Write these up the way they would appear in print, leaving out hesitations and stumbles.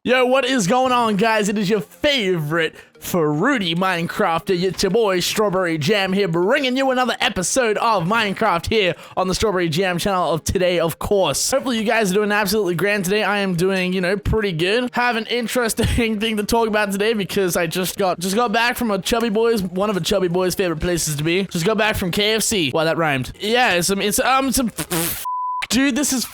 Yo, what is going on, guys? It is your favorite fruity Minecrafter. It's your boy StrauberryJam here, bringing you another episode of Minecraft here on the StrauberryJam channel of today, of course. Hopefully you guys are doing absolutely grand today. I am doing, pretty good. Have an interesting thing to talk about today because I just got back from one of a chubby boy's favorite places to be. Just got back from KFC. Wow, that rhymed. Yeah, dude, this is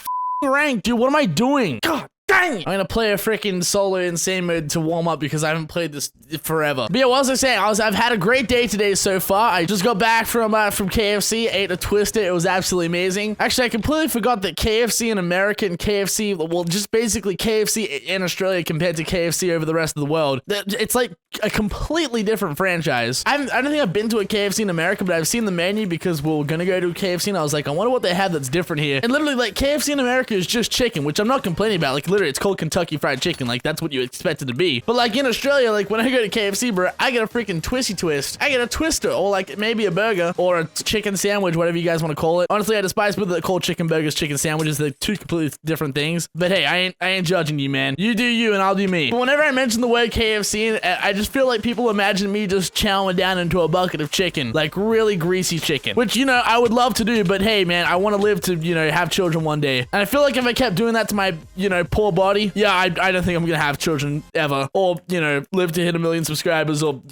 ranked, dude. What am I doing? God. Dang! I'm gonna play a freaking solo insane mode to warm up because I haven't played this forever. But yeah, what was I saying? I've had a great day today so far. I just got back from KFC, ate a Twister. It was absolutely amazing. Actually, I completely forgot that KFC in America and KFC, well, just basically KFC in Australia compared to KFC over the rest of the world. It's like a completely different franchise. I don't think I've been to a KFC in America, but I've seen the menu because we were gonna go to a KFC and I was like, I wonder what they have that's different here. And literally, like, KFC in America is just chicken, which I'm not complaining about. Like, literally, it's called Kentucky Fried Chicken. Like, that's what you expect it to be. But like in Australia, like when I go to KFC, bro, I get a freaking twisty twist. I get a twister, or like maybe a burger or a chicken sandwich, whatever you guys want to call it. Honestly, I despise people that call chicken burgers chicken sandwiches. They're two completely different things. But hey, I ain't judging you, man. You do you and I'll do me. But whenever I mention the word KFC, I just feel like people imagine me just chowing down into a bucket of chicken, like really greasy chicken, which, I would love to do, but hey, man, I want to live to, have children one day. And I feel like if I kept doing that to my, poor body, yeah, I don't think I'm gonna have children ever, or, live to hit 1 million subscribers, or,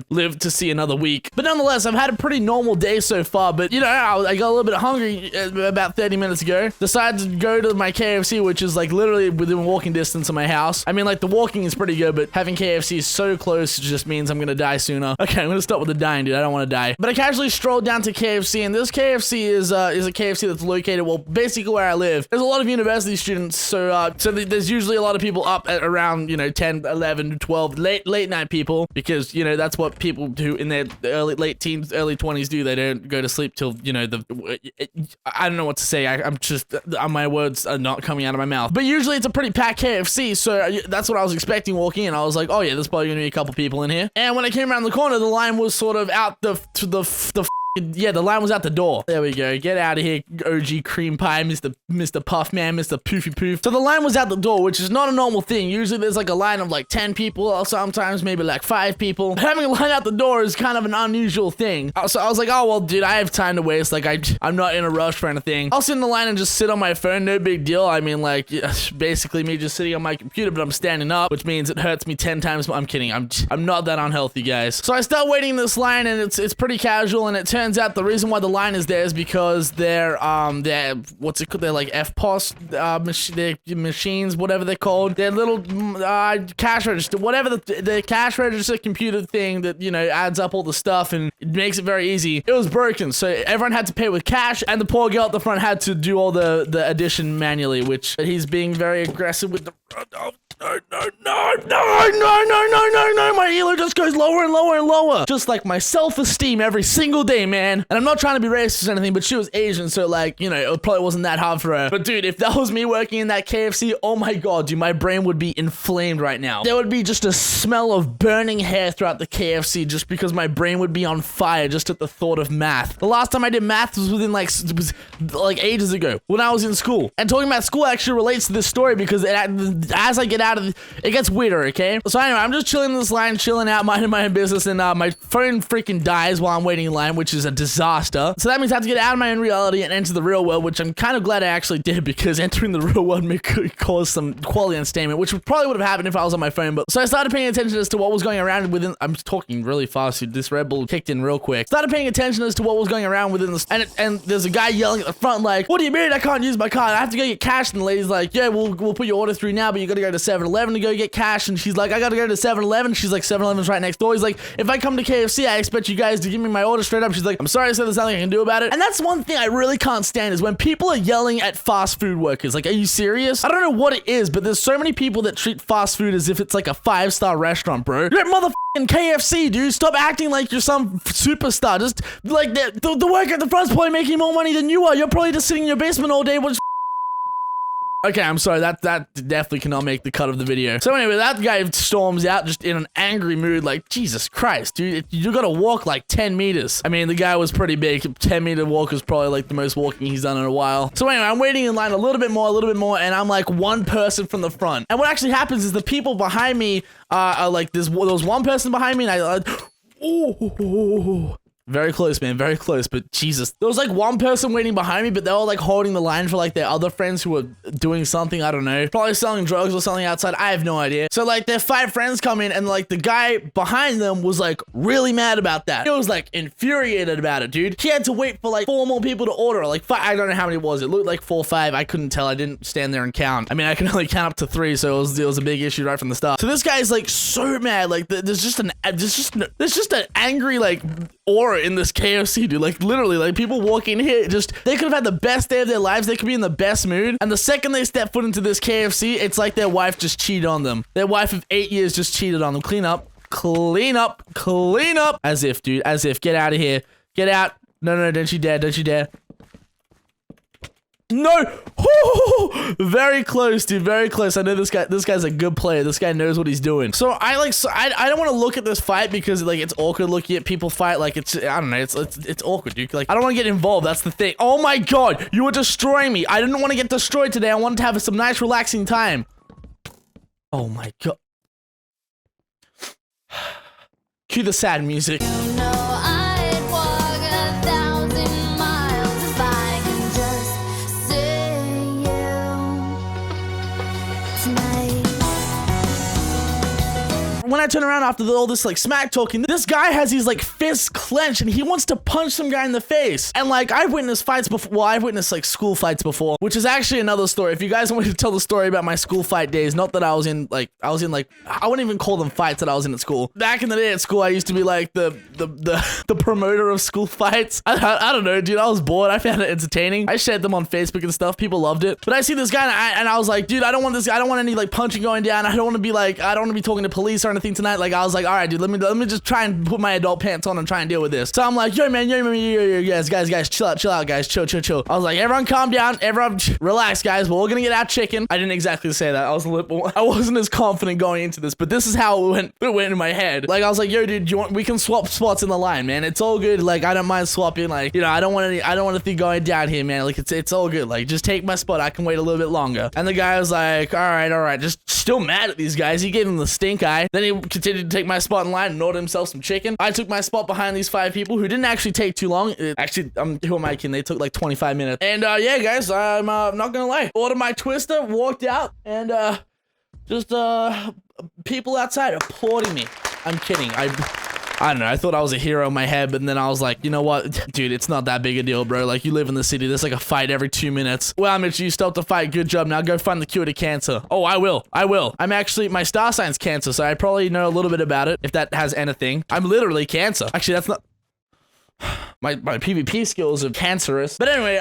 live to see another week. But nonetheless, I've had a pretty normal day so far, but, I got a little bit hungry about 30 minutes ago, decided to go to my KFC, which is, like, literally within walking distance of my house. I mean, like, the walking is pretty good, but having KFC so close just means I'm gonna die sooner. Okay, I'm gonna stop with the dying, dude. I don't want to die. But I casually strolled down to KFC, and this KFC is a KFC that's located, well, basically where I live. There's a lot of university students, so there's usually a lot of people up at around, 10, 11, 12, late night people, because, that's what people do in their late teens, early 20s do. They don't go to sleep till, I don't know what to say. I'm just, my words are not coming out of my mouth. But usually it's a pretty packed KFC, so that's what I was expecting walking in. I was like, oh yeah, there's probably gonna be a couple people in here. And when I came around the corner, the line was sort of out the line was out the door. There we go. Get out of here, OG cream pie, Mr. Puff Man, Mr. Poofy Poof. So the line was out the door, which is not a normal thing. Usually there's like a line of like 10 people, or sometimes maybe like 5 people. But having a line out the door is kind of an unusual thing. So I was like, oh, well, dude, I have time to waste. Like, I'm not in a rush for anything. I'll sit in the line and just sit on my phone. No big deal. I mean, like, basically me just sitting on my computer, but I'm standing up, which means it hurts me 10 times more. I'm kidding. I'm not that unhealthy, guys. So I start waiting in this line, and it's pretty casual, and it turns out the reason why the line is there is because they're what's it called? They're like FPOS machines, whatever they're called. They're little cash register, whatever the cash register computer thing that adds up all the stuff and it makes it very easy. It was broken, so everyone had to pay with cash, and the poor girl at the front had to do all the addition manually, which he's being very aggressive with the. No, my elo just goes lower and lower and lower. Just like my self-esteem every single day, man. And I'm not trying to be racist or anything, but she was Asian, so like, it probably wasn't that hard for her. But dude, if that was me working in that KFC, oh my god, dude, my brain would be inflamed right now. There would be just a smell of burning hair throughout the KFC just because my brain would be on fire just at the thought of math. The last time I did math was within like ages ago when I was in school. And talking about school actually relates to this story because as I get out of it gets weirder, okay? So anyway, I'm just chilling in this line, chilling out, minding my own business, and my phone freaking dies while I'm waiting in line, which is a disaster. So that means I have to get out of my own reality and enter the real world, which I'm kind of glad I actually did, because entering the real world may cause some quality unstatement, which probably would have happened if I was on my phone. But so I started paying attention as to what was going around within. I'm talking really fast, dude. This Red Bull kicked in real quick. Started paying attention as to what was going around within this, and there's a guy yelling at the front like, "What do you mean I can't use my card? I have to go get cash." And the lady's like, "Yeah, we'll put your order through now, but you got to go to 7-Eleven to go get cash." And she's like, "I got to go to 7-Eleven." She's like, 7-Eleven's right next door. He's like, "If I come to KFC, I expect you guys to give me my order straight up." She's like, "I'm sorry, so there's nothing I can do about it." And that's one thing I really can't stand is when people are yelling at fast food workers. Like, are you serious? I don't know what it is, but there's so many people that treat fast food as if it's like a 5-star restaurant, bro. You're at motherfucking KFC, dude. Stop acting like you're some superstar. Just like the worker at the front's probably making more money than you are. You're probably just sitting in your basement all day. Okay, I'm sorry. That definitely cannot make the cut of the video. So anyway, that guy storms out just in an angry mood. Like, Jesus Christ, dude, you gotta walk like 10 meters. I mean, the guy was pretty big. 10-meter walk is probably like the most walking he's done in a while. So anyway, I'm waiting in line a little bit more, and I'm like one person from the front. And what actually happens is the people behind me are like, there was one person behind me, and I oh. Very close, man. Very close. But Jesus, there was like one person waiting behind me, but they were like holding the line for like their other friends who were doing something. I don't know. Probably selling drugs or something outside. I have no idea. So like their 5 friends come in, and like the guy behind them was like really mad about that. He was like infuriated about it, dude. He had to wait for like 4 more people to order. Like 5, I don't know how many it was. It looked like 4 or 5. I couldn't tell. I didn't stand there and count. I mean, I can only count up to 3, so it was a big issue right from the start. So this guy's like so mad. Like there's just an angry like aura in this KFC, dude. Like literally, like people walking here, just they could have had the best day of their lives. They could be in the best mood, and the second they step foot into this KFC, it's like their wife just cheated on them. Their wife of 8 years just cheated on them. Clean up, clean up, clean up. As if, dude, as if. Get out of here. Get out. No, don't you dare. Don't you dare. No! Very close, dude. Very close. I know this guy's a good player. This guy knows what he's doing. So I don't want to look at this fight because like it's awkward looking at people fight. Like it's, I don't know, it's awkward, dude. Like I don't want to get involved. That's the thing. Oh my god, you were destroying me. I didn't want to get destroyed today. I wanted to have some nice relaxing time. Oh my god. Cue the sad music. When I turn around after all this like smack talking, this guy has these like fists clenched and he wants to punch some guy in the face. And like I've witnessed fights before. Well, I've witnessed like school fights before, which is actually another story. If you guys want me to tell the story about my school fight days, not that I was in like I wouldn't even call them fights that I was in at school. Back in the day at school, I used to be like the promoter of school fights. I don't know, dude. I was bored. I found it entertaining. I shared them on Facebook and stuff. People loved it. But I see this guy and I was like, dude, I don't want this. I don't want any like punching going down. I don't want to be like, I don't want to be talking to police or anything tonight. Like I was like, all right, dude, let me just try and put my adult pants on and try and deal with this. So I'm like, yo, guys, chill out, guys, chill. I was like, everyone calm down, everyone relax, guys. We're all gonna get our chicken. I didn't exactly say that. I wasn't as confident going into this, but this is how it went in my head. Like I was like, yo, dude, we can swap spots in the line, man. It's all good. Like I don't mind swapping. Like, you know, I don't want anything going down here, man. Like it's all good. Like just take my spot. I can wait a little bit longer. And the guy was like, all right, just still mad at these guys. He gave him the stink eye. Then he continued to take my spot in line and order himself some chicken. I took my spot behind these 5 people who didn't actually take too long. Who am I kidding? They took like 25 minutes. And yeah, guys, I'm not gonna lie. Ordered my twister, walked out, and just people outside applauding me. I'm kidding. I don't know. I thought I was a hero in my head, but then I was like, you know what? Dude, it's not that big a deal, bro. Like, you live in the city. There's like a fight every 2 minutes. Well, Mitch, you stopped the fight. Good job. Now go find the cure to cancer. Oh, I will. I'm actually, my star sign's Cancer, so I probably know a little bit about it, if that has anything. I'm literally Cancer. Actually, that's not... My PvP skills are cancerous. But anyway,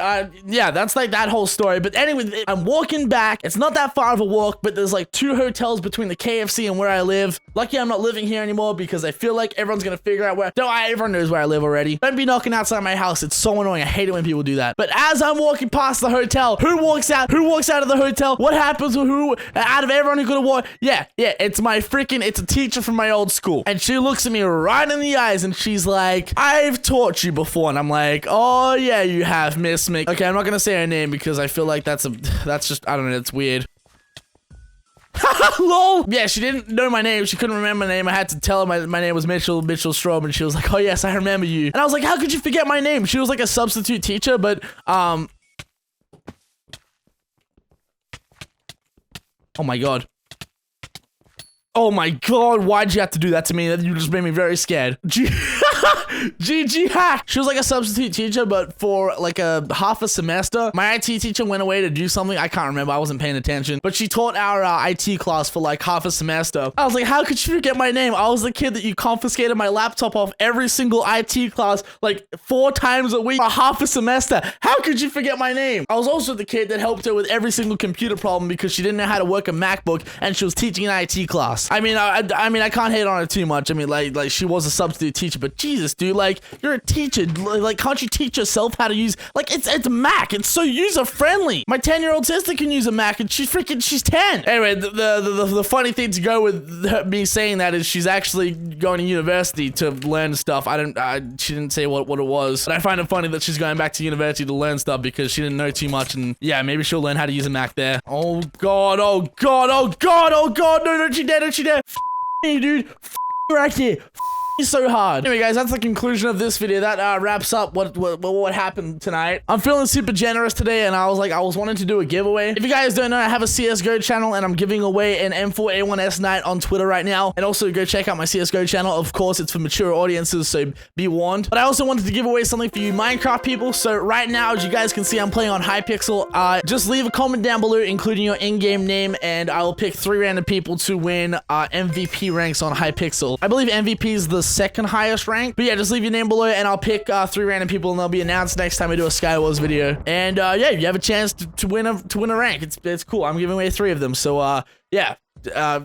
yeah, that's like that whole story. But anyway, I'm walking back. It's not that far of a walk, but there's like 2 hotels between the KFC and where I live. Lucky I'm not living here anymore because I feel like everyone's gonna figure out where... No, everyone knows where I live already. Don't be knocking outside my house. It's so annoying. I hate it when people do that. But as I'm walking past the hotel, who walks out? Who walks out of the hotel? What happens with who? Out of everyone who could have walked? Yeah, it's it's a teacher from my old school. And she looks at me right in the eyes and she's like, I've taught you before. And I'm like, oh yeah, you have, Miss Mick. Okay, I'm not gonna say her name because I feel like that's just, I don't know, it's weird. Lol. Yeah, she didn't know my name. She couldn't remember my name. I had to tell her my name was Mitchell Straub, and she was like, oh yes, I remember you. And I was like, how could you forget my name? She was like a substitute teacher, but oh my god. Oh my god, why'd you have to do that to me? You just made me very scared. GG hack. She was like a substitute teacher, but for like a half a semester, my IT teacher went away to do something. I can't remember. I wasn't paying attention. But she taught our IT class for like half a semester. I was like, how could you forget my name? I was the kid that you confiscated my laptop off every single IT class like 4 times a week for half a semester. How could you forget my name? I was also the kid that helped her with every single computer problem because she didn't know how to work a MacBook and she was teaching an IT class. I mean, I can't hate on her too much. I mean, like she was a substitute teacher, but geez, Jesus, dude. Like, you're a teacher. Like, can't you teach yourself how to use, like, it's Mac. It's so user-friendly. My 10-year-old sister can use a Mac, and she's 10. Anyway, the funny thing to go with me saying that is she's actually going to university to learn stuff. She didn't say what it was, but I find it funny that she's going back to university to learn stuff because she didn't know too much, and yeah, maybe she'll learn how to use a Mac there. Oh god, oh god, oh god, oh god, no, don't you dare, don't you dare. Me, dude. Right there. So hard. Anyway, guys, that's the conclusion of this video. That wraps up what happened tonight. I'm feeling super generous today, and I was wanting to do a giveaway. If you guys don't know, I have a CSGO channel, and I'm giving away an M4A1S Night on Twitter right now. And also go check out my CSGO channel. Of course, it's for mature audiences, so be warned. But I also wanted to give away something for you Minecraft people. So right now, as you guys can see, I'm playing on Hypixel. Just leave a comment down below, including your in-game name, and I will pick 3 random people to win MVP ranks on Hypixel. I believe MVP is the second highest rank, but yeah, just leave your name below and I'll pick 3 random people, and they'll be announced next time I do a Skywars video. And yeah, you have a chance to win a rank. It's cool. I'm giving away 3 of them, so yeah,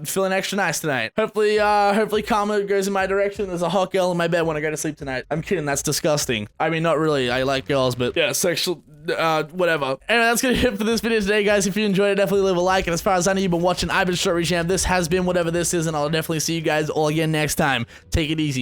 feeling extra nice tonight. Hopefully karma goes in my direction. There's a hot girl in my bed when I go to sleep tonight. I'm kidding, that's disgusting. I mean, not really, I like girls, but yeah, sexual, whatever. Anyway, that's gonna hit for this video today, guys. If you enjoyed it, definitely leave a like, and as far as I know, you've been watching, I've been StrauberryJam. This has been whatever this is, and I'll definitely see you guys all again next time. Take it easy.